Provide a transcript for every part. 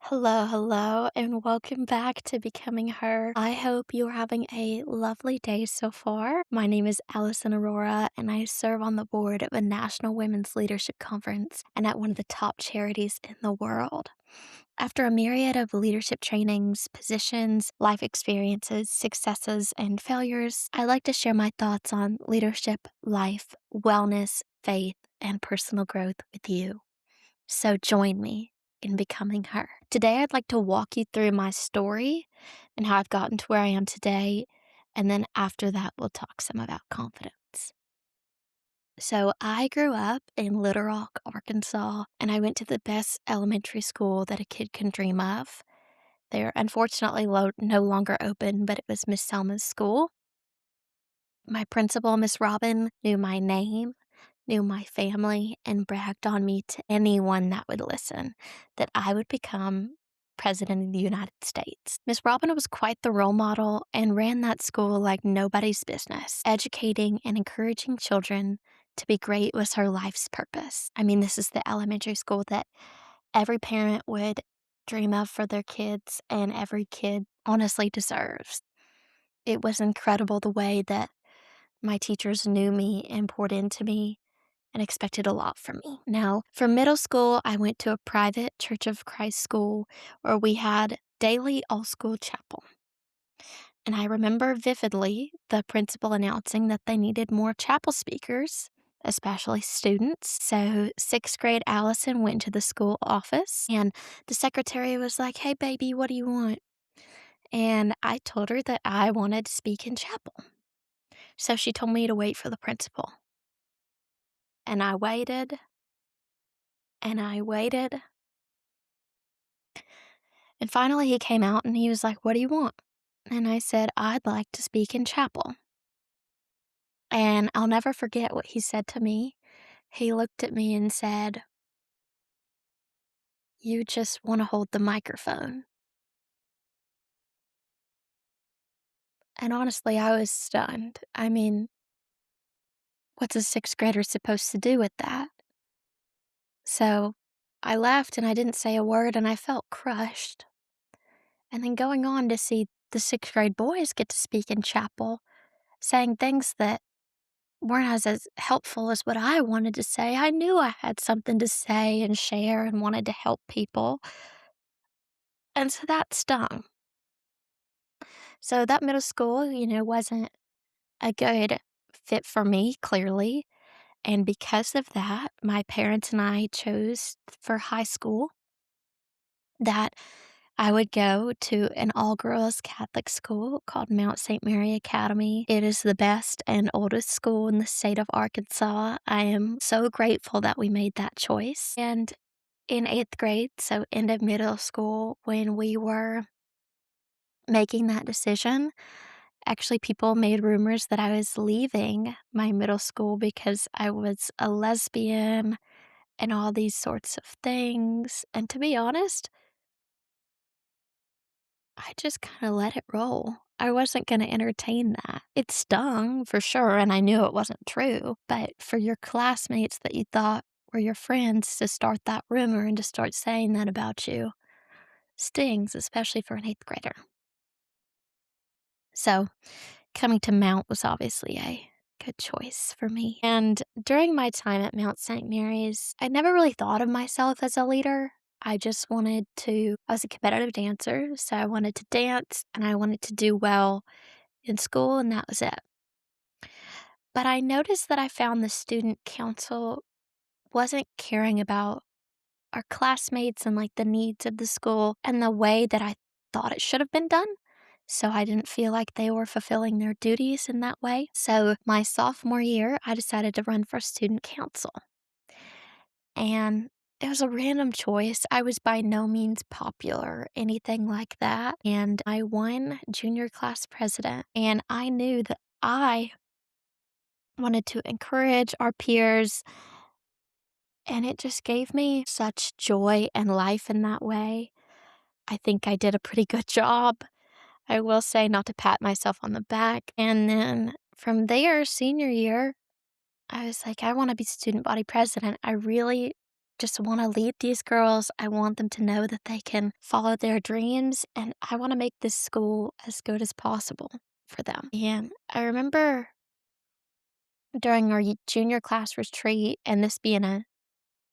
Hello, hello, and welcome back to Becoming Her. I hope you're having a lovely day so far. My name is Allison Aurora, and I serve on the board of a National Women's Leadership Conference and at one of the top charities in the world. After a myriad of leadership trainings, positions, life experiences, successes, and failures, I like to share my thoughts on leadership, life, wellness, faith, and personal growth with you. So join me in becoming her. Today, I'd like to walk you through my story and how I've gotten to where I am today. And then after that, we'll talk some about confidence. So, I grew up in Little Rock, Arkansas, and I went to the best elementary school that a kid can dream of. They're unfortunately no longer open, but it was Miss Selma's school. My principal, Miss Robin, knew my name, knew my family, and bragged on me to anyone that would listen that I would become President of the United States. Miss Robin was quite the role model and ran that school like nobody's business. Educating and encouraging children to be great was her life's purpose. I mean, this is the elementary school that every parent would dream of for their kids and every kid honestly deserves. It was incredible the way that my teachers knew me and poured into me and expected a lot from me. Now, for middle school, I went to a private Church of Christ school where we had daily all school chapel. And I remember vividly the principal announcing that they needed more chapel speakers, especially students. So, sixth grade Allison went to the school office, and the secretary was like, "Hey, baby, what do you want?" And I told her that I wanted to speak in chapel. So, she told me to wait for the principal. And I waited and I waited. And finally, he came out and he was like, "What do you want?" And I said, "I'd like to speak in chapel." And I'll never forget what he said to me. He looked at me and said, "You just want to hold the microphone." And honestly, I was stunned. I mean, what's a sixth grader supposed to do with that? So I left and I didn't say a word and I felt crushed. And then going on to see the sixth grade boys get to speak in chapel, saying things that weren't as helpful as what I wanted to say. I knew I had something to say and share and wanted to help people. And so that stung. So that middle school, wasn't a good fit for me, clearly. And because of that, my parents and I chose for high school that I would go to an all girls Catholic school called Mount St. Mary Academy. It is the best and oldest school in the state of Arkansas. I am so grateful that we made that choice. And in eighth grade, so end of middle school, when we were making that decision, actually, people made rumors that I was leaving my middle school because I was a lesbian and all these sorts of things. And to be honest, I just kinda let it roll. I wasn't gonna entertain that. It stung for sure, and I knew it wasn't true, but for your classmates that you thought were your friends to start that rumor and to start saying that about you stings, especially for an eighth grader. So, coming to Mount was obviously a good choice for me. And during my time at Mount St. Mary's, I never really thought of myself as a leader. I was a competitive dancer, so I wanted to dance and I wanted to do well in school, and that was it. But I noticed that I found the student council wasn't caring about our classmates and like the needs of the school and the way that I thought it should have been done. So I didn't feel like they were fulfilling their duties in that way. So my sophomore year, I decided to run for student council. And it was a random choice. I was by no means popular, anything like that. And I won junior class president. And I knew that I wanted to encourage our peers. And it just gave me such joy and life in that way. I think I did a pretty good job. I will say, not to pat myself on the back. And then from there, senior year, I was like, I want to be student body president. I really just want to lead these girls. I want them to know that they can follow their dreams, and I want to make this school as good as possible for them. And I remember during our junior class retreat, and this being a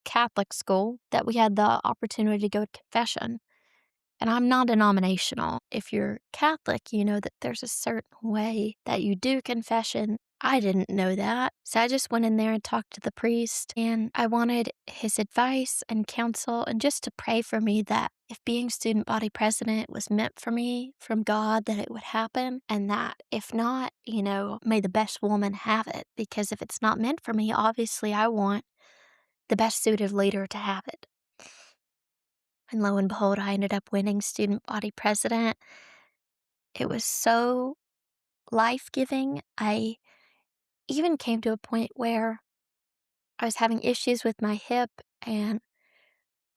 Catholic school, that we had the opportunity to go to confession. And I'm non-denominational. If you're Catholic, you know that there's a certain way that you do confession. I didn't know that. So I just went in there and talked to the priest, and I wanted his advice and counsel and just to pray for me that if being student body president was meant for me from God, that it would happen. And that if not, may the best woman have it. Because if it's not meant for me, obviously I want the best suited leader to have it. And lo and behold, I ended up winning student body president. It was so life giving. I even came to a point where I was having issues with my hip and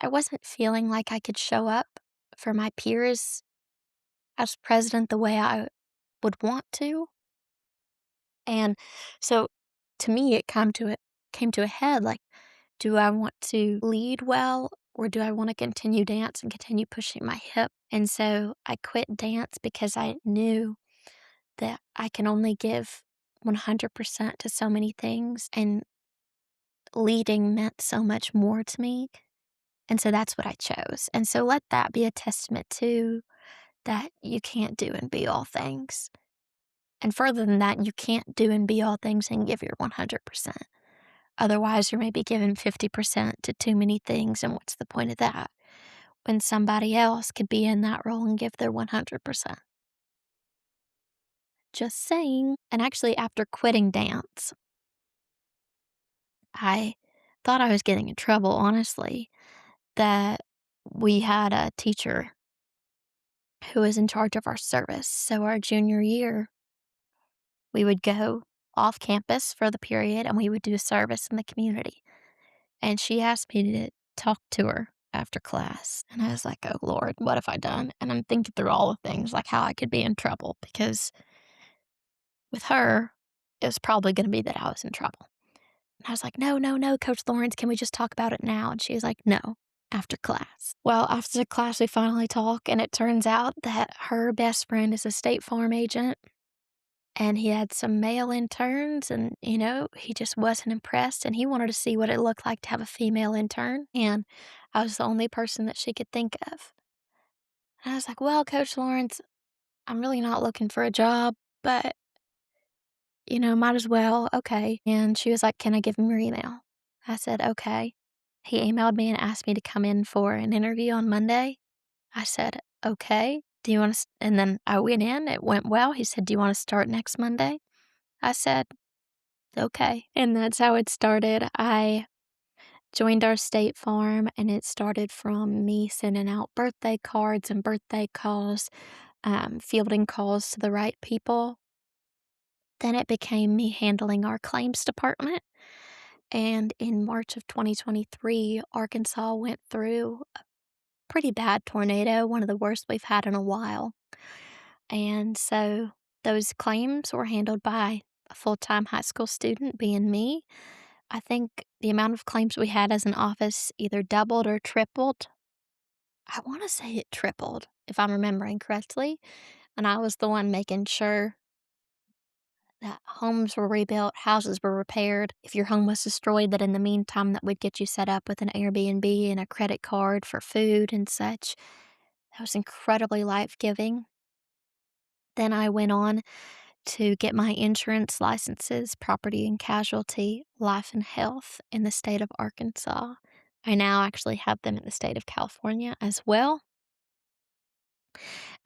I wasn't feeling like I could show up for my peers as president the way I would want to. And so to me, it came to a head like, do I want to lead well or do I want to continue dance and continue pushing my hip? And so I quit dance because I knew that I can only give 100% to so many things, and leading meant so much more to me. And so that's what I chose. And so let that be a testament to that you can't do and be all things. And further than that, you can't do and be all things and give your 100%. Otherwise, you're maybe giving 50% to too many things. And what's the point of that? When somebody else could be in that role and give their 100%. Just saying. And actually, after quitting dance, I thought I was getting in trouble, honestly, that we had a teacher who was in charge of our service. So our junior year, we would go off campus for the period and we would do a service in the community. And she asked me to talk to her after class. And I was like, oh Lord, what have I done? And I'm thinking through all the things like how I could be in trouble because with her, it was probably going to be that I was in trouble. And I was like, no, no, no, Coach Lawrence, can we just talk about it now? And she was like, no, after class. Well, after the class, we finally talk, and it turns out that her best friend is a State Farm agent, and he had some male interns, and, he just wasn't impressed, and he wanted to see what it looked like to have a female intern, and I was the only person that she could think of. And I was like, well, Coach Lawrence, I'm really not looking for a job, but might as well. Okay. And she was like, can I give him your email? I said, okay. He emailed me and asked me to come in for an interview on Monday. I said, okay. Do you want to? And then I went in. It went well. He said, do you want to start next Monday? I said, okay. And that's how it started. I joined our State Farm, and it started from me sending out birthday cards and birthday calls, fielding calls to the right people. Then it became me handling our claims department. And in March of 2023, Arkansas went through a pretty bad tornado, one of the worst we've had in a while. And so those claims were handled by a full time high school student, being me. I think the amount of claims we had as an office either doubled or tripled. I want to say it tripled, if I'm remembering correctly. And I was the one making sure that homes were rebuilt, houses were repaired. If your home was destroyed, that in the meantime that we'd get you set up with an Airbnb and a credit card for food and such. That was incredibly life-giving. Then I went on to get my insurance licenses, property and casualty, life and health in the state of Arkansas. I now actually have them in the state of California as well.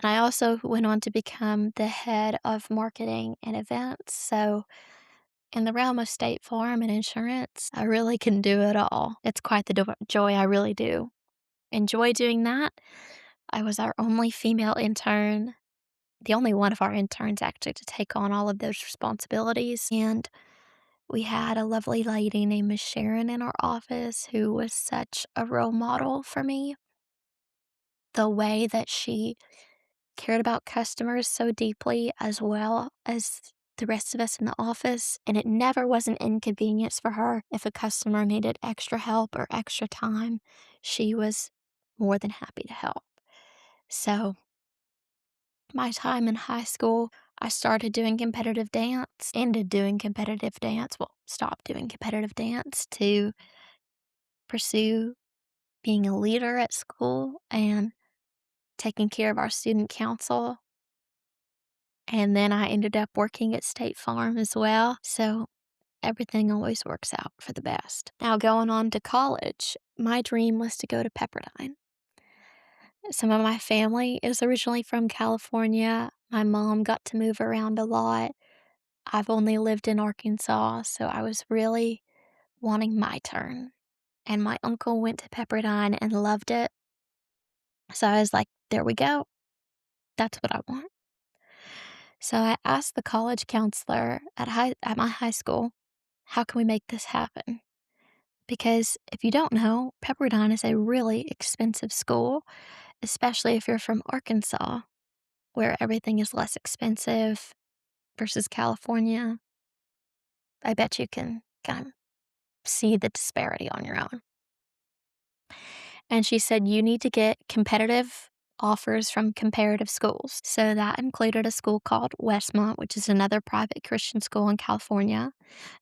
And I also went on to become the head of marketing and events. So in the realm of State Farm and insurance, I really can do it all. It's quite the joy. I really do enjoy doing that. I was our only female intern, the only one of our interns actually to take on all of those responsibilities. And we had a lovely lady named Miss Sharon in our office who was such a role model for me. The way that she cared about customers so deeply, as well as the rest of us in the office, and it never was an inconvenience for her if a customer needed extra help or extra time. She was more than happy to help. So, my time in high school, I started doing competitive dance, ended doing competitive dance, well, stopped doing competitive dance to pursue being a leader at school and taking care of our student council. And then I ended up working at State Farm as well. So everything always works out for the best. Now, going on to college, my dream was to go to Pepperdine. Some of my family is originally from California. My mom got to move around a lot. I've only lived in Arkansas, so I was really wanting my turn. And my uncle went to Pepperdine and loved it. So I was like, there we go. That's what I want. So I asked the college counselor at my high school, how can we make this happen? Because if you don't know, Pepperdine is a really expensive school, especially if you're from Arkansas, where everything is less expensive versus California. I bet you can kind of see the disparity on your own. And she said, you need to get competitive offers from comparative schools. So that included a school called Westmont, which is another private Christian school in California,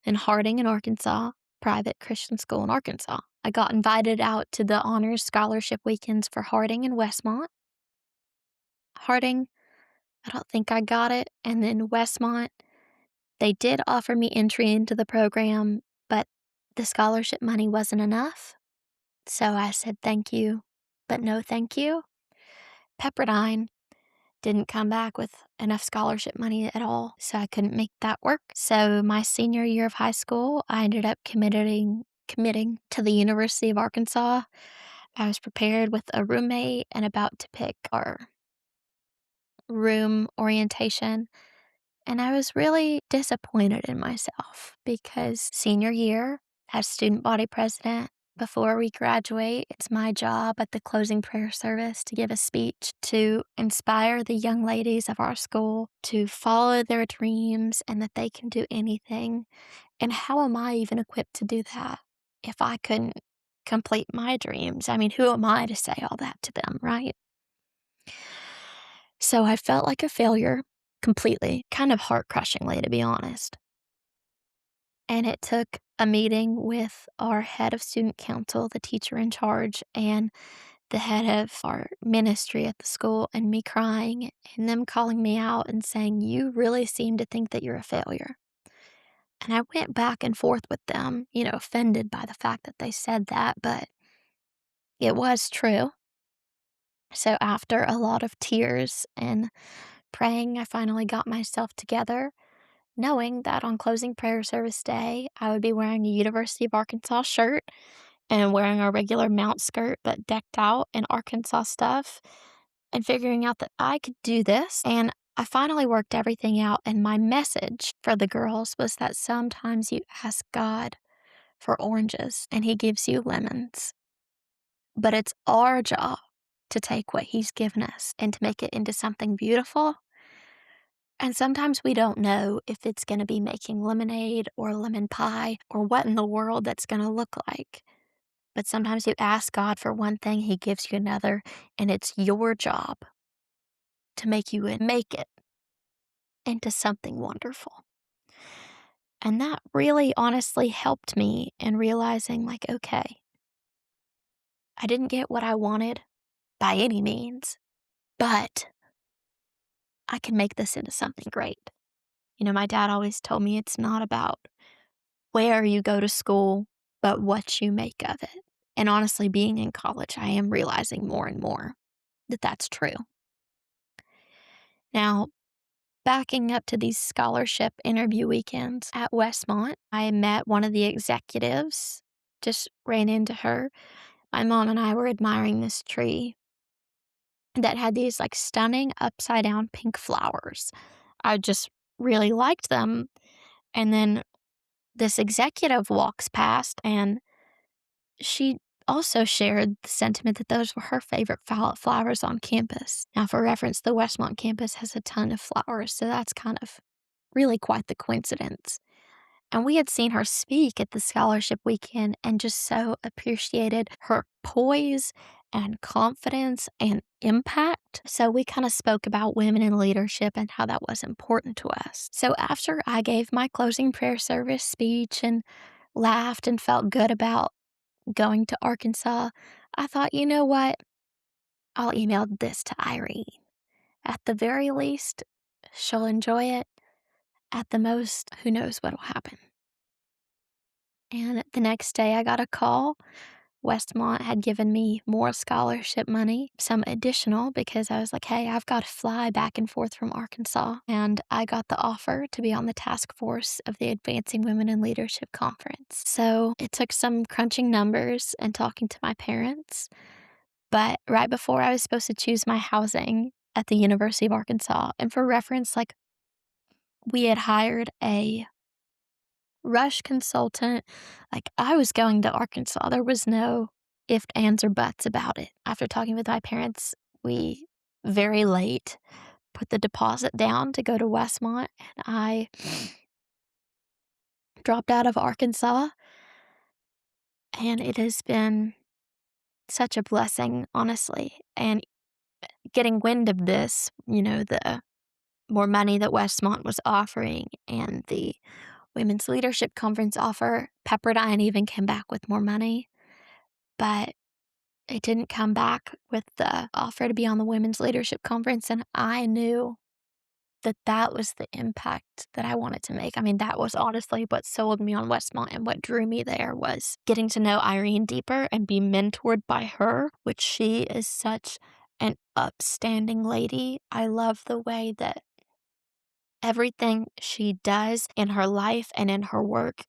and Harding in Arkansas, private Christian school in Arkansas. I got invited out to the honors scholarship weekends for Harding and Westmont. Harding, I don't think I got it. And then Westmont, they did offer me entry into the program, but the scholarship money wasn't enough. So I said thank you, but no thank you. Pepperdine didn't come back with enough scholarship money at all, so I couldn't make that work. So my senior year of high school, I ended up committing to the University of Arkansas. I was prepared with a roommate and about to pick our room orientation. And I was really disappointed in myself because senior year, as student body president, before we graduate, it's my job at the closing prayer service to give a speech to inspire the young ladies of our school to follow their dreams and that they can do anything. And how am I even equipped to do that if I couldn't complete my dreams? I mean, who am I to say all that to them, right? So I felt like a failure completely, kind of heart crushingly, to be honest. And it took a meeting with our head of student council, the teacher in charge, and the head of our ministry at the school, and me crying, and them calling me out and saying, you really seem to think that you're a failure. And I went back and forth with them, offended by the fact that they said that, but it was true. So after a lot of tears and praying, I finally got myself together, knowing that on closing prayer service day, I would be wearing a University of Arkansas shirt and wearing a regular mount skirt, but decked out in Arkansas stuff, and figuring out that I could do this. And I finally worked everything out. And my message for the girls was that sometimes you ask God for oranges and He gives you lemons. But it's our job to take what He's given us and to make it into something beautiful. And sometimes we don't know if it's going to be making lemonade or lemon pie or what in the world that's going to look like. But sometimes you ask God for one thing, He gives you another, and it's your job to make it into something wonderful. And that really honestly helped me in realizing, like, okay, I didn't get what I wanted by any means, but I can make this into something great. My dad always told me it's not about where you go to school, but what you make of it. And honestly, being in college, I am realizing more and more that that's true. Now, backing up to these scholarship interview weekends at Westmont, I met one of the executives, just ran into her. My mom and I were admiring this tree that had these like stunning upside down pink flowers. I just really liked them. And then this executive walks past and she also shared the sentiment that those were her favorite flowers on campus. Now, for reference, the Westmont campus has a ton of flowers, so that's kind of really quite the coincidence. And we had seen her speak at the scholarship weekend and just so appreciated her poise and confidence and impact. So we kind of spoke about women in leadership and how that was important to us. So after I gave my closing prayer service speech and laughed and felt good about going to Arkansas, I thought, you know what? I'll email this to Irene. At the very least, she'll enjoy it. At the most, who knows what'll happen. And the next day, I got a call. Westmont had given me more scholarship money, some additional, because I was like, hey, I've got to fly back and forth from Arkansas. And I got the offer to be on the task force of the Advancing Women in Leadership Conference. So it took some crunching numbers and talking to my parents. But right before I was supposed to choose my housing at the University of Arkansas, and for reference, like we had hired a rush consultant. Like I was going to Arkansas. There was no ifs, ands, or buts about it. After talking with my parents, we very late put the deposit down to go to Westmont, and I dropped out of Arkansas. And it has been such a blessing, honestly. And getting wind of this, the more money that Westmont was offering and the Women's Leadership Conference offer, Pepperdine even came back with more money, but it didn't come back with the offer to be on the Women's Leadership Conference, and I knew that that was the impact that I wanted to make. I mean, that was honestly what sold me on Westmont, and what drew me there was getting to know Irene deeper and be mentored by her, which she is such an upstanding lady. I love the way that everything she does in her life and in her work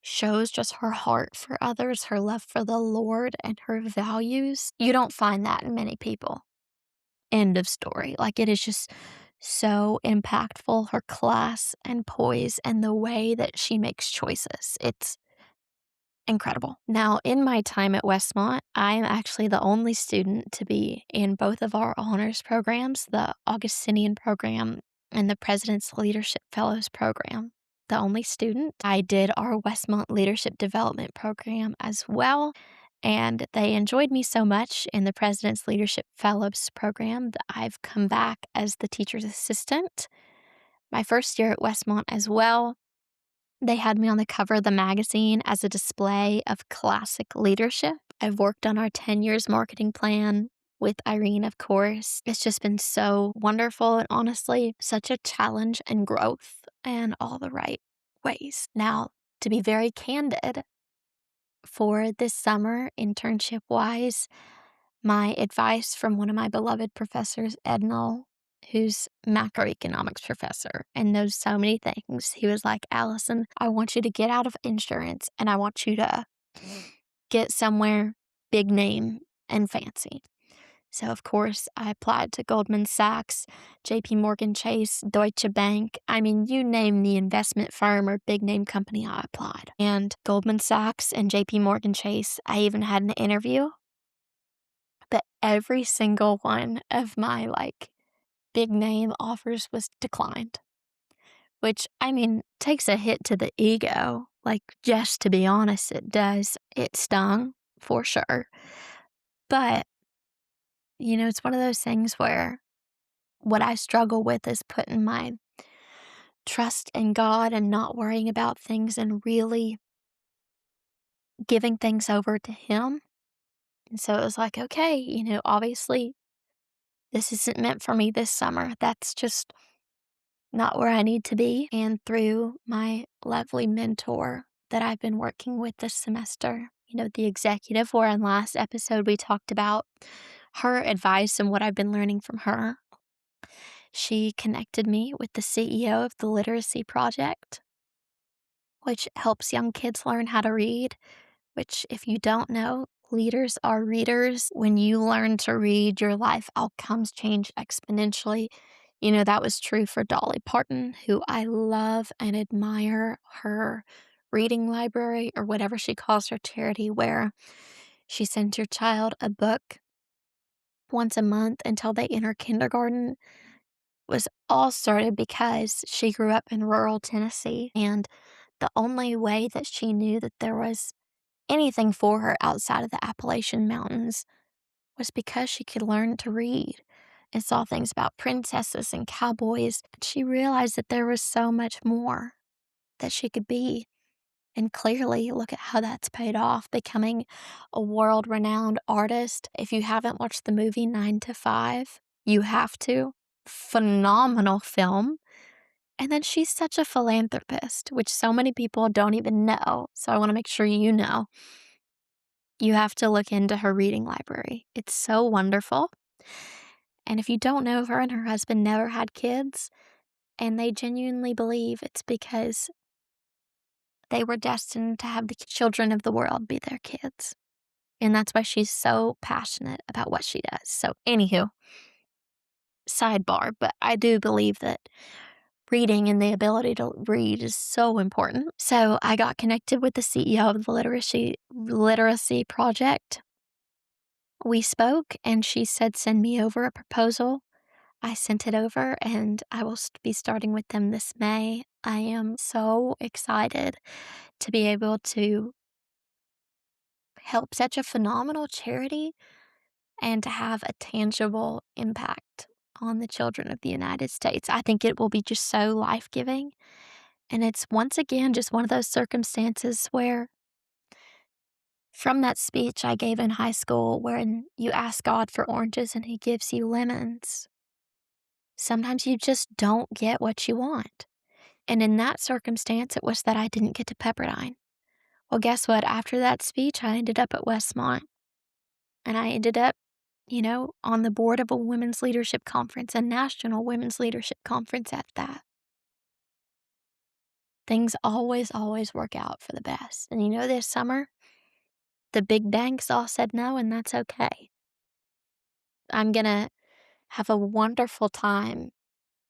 shows just her heart for others, her love for the Lord, and her values. You don't find that in many people. End of story. Like, it is just so impactful, her class and poise and the way that she makes choices. It's incredible. Now, in my time at Westmont, I am actually the only student to be in both of our honors programs, the Augustinian program and the President's Leadership Fellows program. The only student. I did our Westmont Leadership Development program as well, and they enjoyed me so much in the President's Leadership Fellows program that I've come back as the teacher's assistant. My first year at Westmont as well, they had me on the cover of the magazine as a display of classic leadership. I've worked on our 10 years marketing plan with Irene, of course. It's just been so wonderful and honestly such a challenge and growth in all the right ways. Now, to be very candid, for this summer, internship wise, my advice from one of my beloved professors, Ed Null, who's macroeconomics professor and knows so many things. He was like, Allison, I want you to get out of insurance and I want you to get somewhere big name and fancy. So, of course, I applied to Goldman Sachs, JP Morgan Chase, Deutsche Bank. I mean, you name the investment firm or big name company, I applied. And Goldman Sachs and JP Morgan Chase, I even had an interview. But every single one of my big name offers was declined, which I mean takes a hit to the ego. Like, just to be honest, it does. It stung for sure. But, it's one of those things where what I struggle with is putting my trust in God and not worrying about things and really giving things over to Him. And so it was like, okay, obviously this isn't meant for me this summer. That's just not where I need to be. And through my lovely mentor that I've been working with this semester, the executive, where in last episode we talked about her advice and what I've been learning from her. She connected me with the CEO of the Literacy Project, which helps young kids learn how to read, which, if you don't know, leaders are readers. When you learn to read, your life outcomes change exponentially. That was true for Dolly Parton, who I love and admire her reading library, or whatever she calls her charity, where she sends your child a book once a month until they enter kindergarten. was all started because she grew up in rural Tennessee, and the only way that she knew that there was anything for her outside of the Appalachian Mountains was because she could learn to read and saw things about princesses and cowboys. She realized that there was so much more that she could be. And clearly, look at how that's paid off, becoming a world renowned artist. If you haven't watched the movie 9 to 5, you have to. Phenomenal film. And then she's such a philanthropist, which so many people don't even know. So I want to make sure you know. You have to look into her reading library. It's so wonderful. And if you don't know, her and her husband never had kids, and they genuinely believe it's because they were destined to have the children of the world be their kids. And that's why she's so passionate about what she does. So, anywho, sidebar, but I do believe that reading and the ability to read is so important. So, I got connected with the CEO of the Literacy Project. We spoke, and she said, send me over a proposal. I sent it over, and I will be starting with them this May. I am so excited to be able to help such a phenomenal charity and to have a tangible impact on the children of the United States. I think it will be just so life giving. And it's once again just one of those circumstances where, from that speech I gave in high school, wherein you ask God for oranges and He gives you lemons, sometimes you just don't get what you want. And in that circumstance, it was that I didn't get to Pepperdine. Well, guess what? After that speech, I ended up at Westmont. And I ended up, on the board of a women's leadership conference, a national women's leadership conference at that. Things always, always work out for the best. And this summer, the big banks all said no, and that's okay. I'm going to have a wonderful time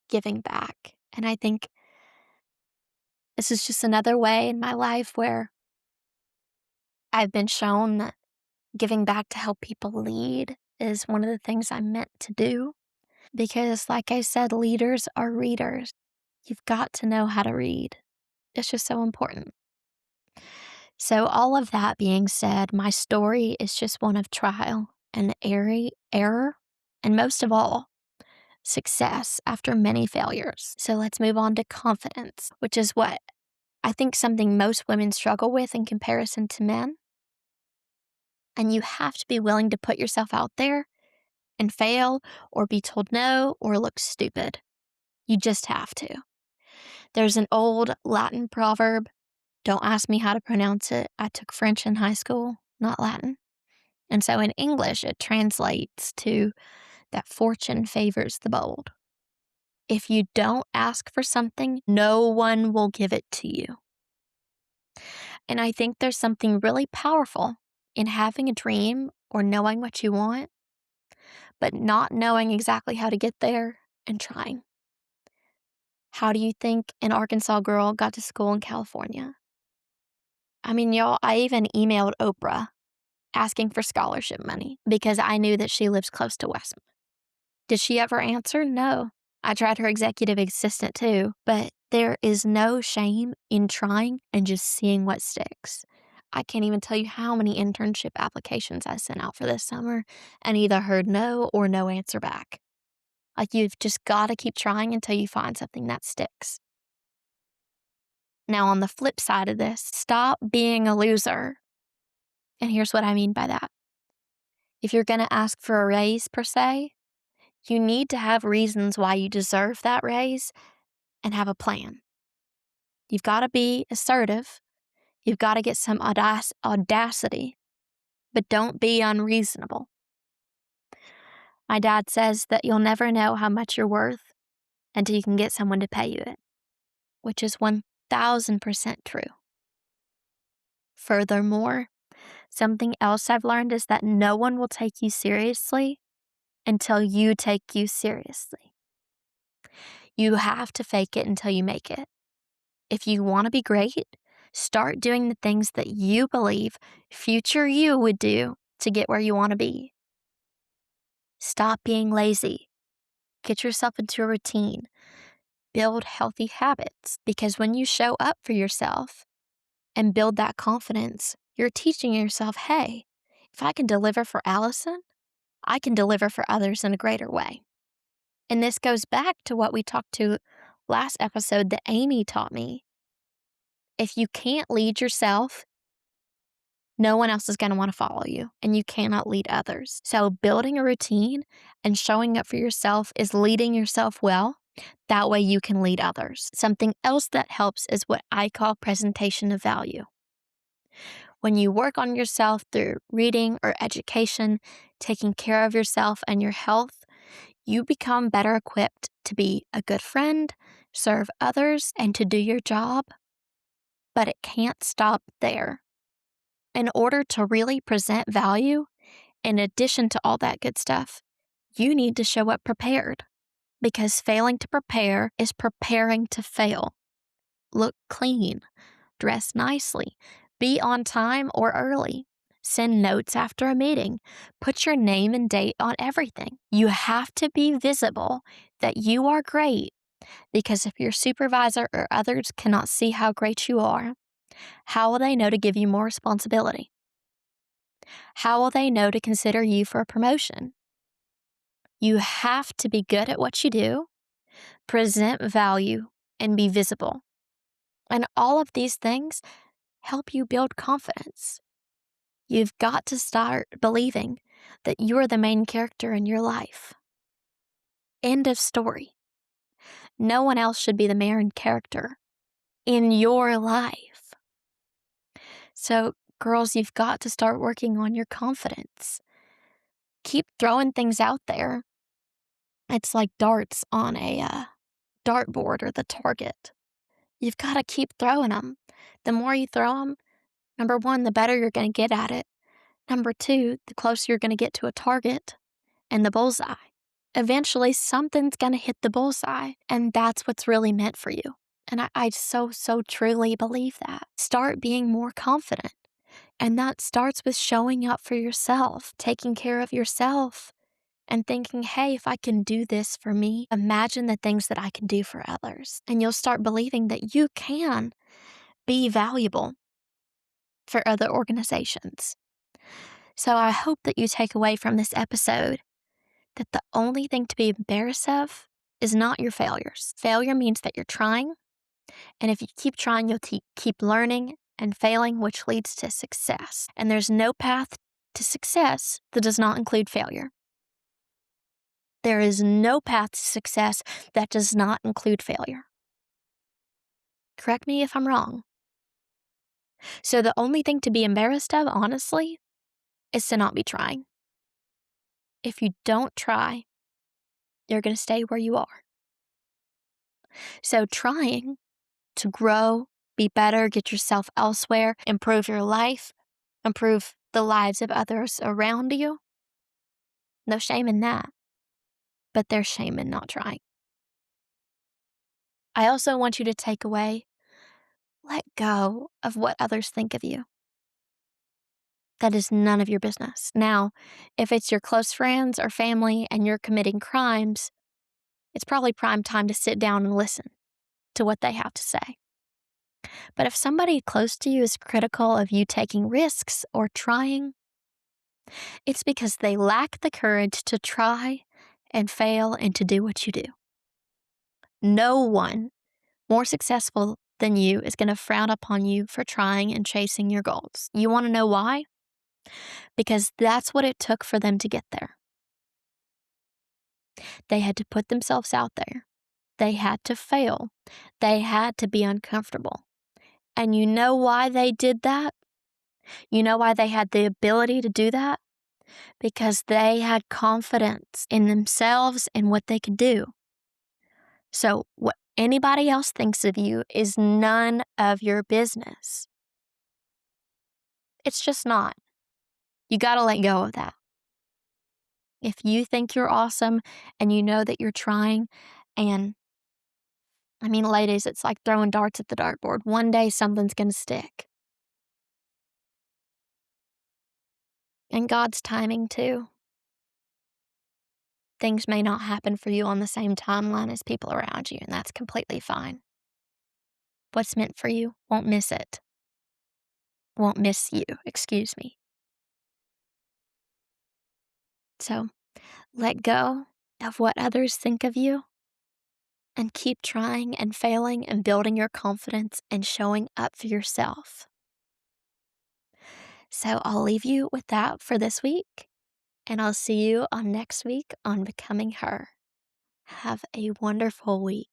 giving back. And I think this is just another way in my life where I've been shown that giving back to help people lead is one of the things I'm meant to do. Because, like I said, leaders are readers. You've got to know how to read. It's just so important. So, all of that being said, my story is just one of trial and error, and most of all, success after many failures. So, let's move on to confidence, which is what I think something most women struggle with in comparison to men. And you have to be willing to put yourself out there and fail or be told no or look stupid. You just have to. There's an old Latin proverb. Don't ask me how to pronounce it. I took French in high school, not Latin. And so in English, it translates to that fortune favors the bold. If you don't ask for something, no one will give it to you. And I think there's something really powerful in having a dream or knowing what you want, but not knowing exactly how to get there and trying. How do you think an Arkansas girl got to school in California? I mean, y'all, I even emailed Oprah asking for scholarship money because I knew that she lives close to Westmont. Did she ever answer? No. I tried her executive assistant too, but there is no shame in trying and just seeing what sticks. I can't even tell you how many internship applications I sent out for this summer and either heard no or no answer back. Like, you've just got to keep trying until you find something that sticks. Now, on the flip side of this, stop being a loser. And here's what I mean by that. If you're going to ask for a raise per se, you need to have reasons why you deserve that raise and have a plan. You've got to be assertive. You've got to get some audacity, but don't be unreasonable. My dad says that you'll never know how much you're worth until you can get someone to pay you it, which is 1000% true. Furthermore, something else I've learned is that no one will take you seriously until you take you seriously. You have to fake it until you make it. If you want to be great, start doing the things that you believe future you would do to get where you want to be. Stop being lazy. Get yourself into a routine. Build healthy habits, because when you show up for yourself and build that confidence, you're teaching yourself, hey, if I can deliver for Allison, I can deliver for others in a greater way. And this goes back to what we talked to last episode that Amy taught me. If you can't lead yourself, no one else is going to want to follow you, and you cannot lead others. So building a routine and showing up for yourself is leading yourself well. That way you can lead others. Something else that helps is what I call presentation of value. When you work on yourself through reading or education, taking care of yourself and your health, you become better equipped to be a good friend, serve others, and to do your job. But it can't stop there. In order to really present value, in addition to all that good stuff, you need to show up prepared, because failing to prepare is preparing to fail. Look clean, dress nicely, be on time or early, send notes after a meeting, put your name and date on everything. You have to be visible that you are great, because if your supervisor or others cannot see how great you are, how will they know to give you more responsibility? How will they know to consider you for a promotion? You have to be good at what you do, present value, and be visible. And all of these things help you build confidence. You've got to start believing that you are the main character in your life. End of story. No one else should be the main character in your life. So, girls, you've got to start working on your confidence. Keep throwing things out there. It's like darts on a dartboard or the target. You've got to keep throwing them. The more you throw them, number one, the better you're going to get at it. Number two, the closer you're going to get to a target and the bullseye. Eventually, something's going to hit the bullseye, and that's what's really meant for you. And I so truly believe that. Start being more confident. And that starts with showing up for yourself, taking care of yourself, and thinking, hey, if I can do this for me, imagine the things that I can do for others. And you'll start believing that you can be valuable for other organizations. So I hope that you take away from this episode that the only thing to be embarrassed of is not your failures. Failure means that you're trying. And if you keep trying, you'll keep learning and failing, which leads to success. And there's no path to success that does not include failure. There is no path to success that does not include failure. Correct me if I'm wrong. So the only thing to be embarrassed of, honestly, is to not be trying. If you don't try, you're going to stay where you are. So trying to grow, be better, get yourself elsewhere, improve your life, improve the lives of others around you, no shame in that. But there's shame in not trying. I also want you to take away, let go of what others think of you. That is none of your business. Now, if it's your close friends or family and you're committing crimes, it's probably prime time to sit down and listen to what they have to say. But if somebody close to you is critical of you taking risks or trying, it's because they lack the courage to try and fail and to do what you do. No one more successful than you is going to frown upon you for trying and chasing your goals. You want to know why? Because that's what it took for them to get there. They had to put themselves out there. They had to fail. They had to be uncomfortable. And you know why they did that? You know why they had the ability to do that? Because they had confidence in themselves and what they could do. So what anybody else thinks of you is none of your business. It's just not. You got to let go of that. If you think you're awesome and you know that you're trying, and I mean, ladies, it's like throwing darts at the dartboard. One day something's going to stick. And God's timing too. Things may not happen for you on the same timeline as people around you, and that's completely fine. What's meant for you won't miss it. Won't miss you, excuse me. So let go of what others think of you and keep trying and failing and building your confidence and showing up for yourself. So I'll leave you with that for this week, and I'll see you on next week on Becoming Her. Have a wonderful week.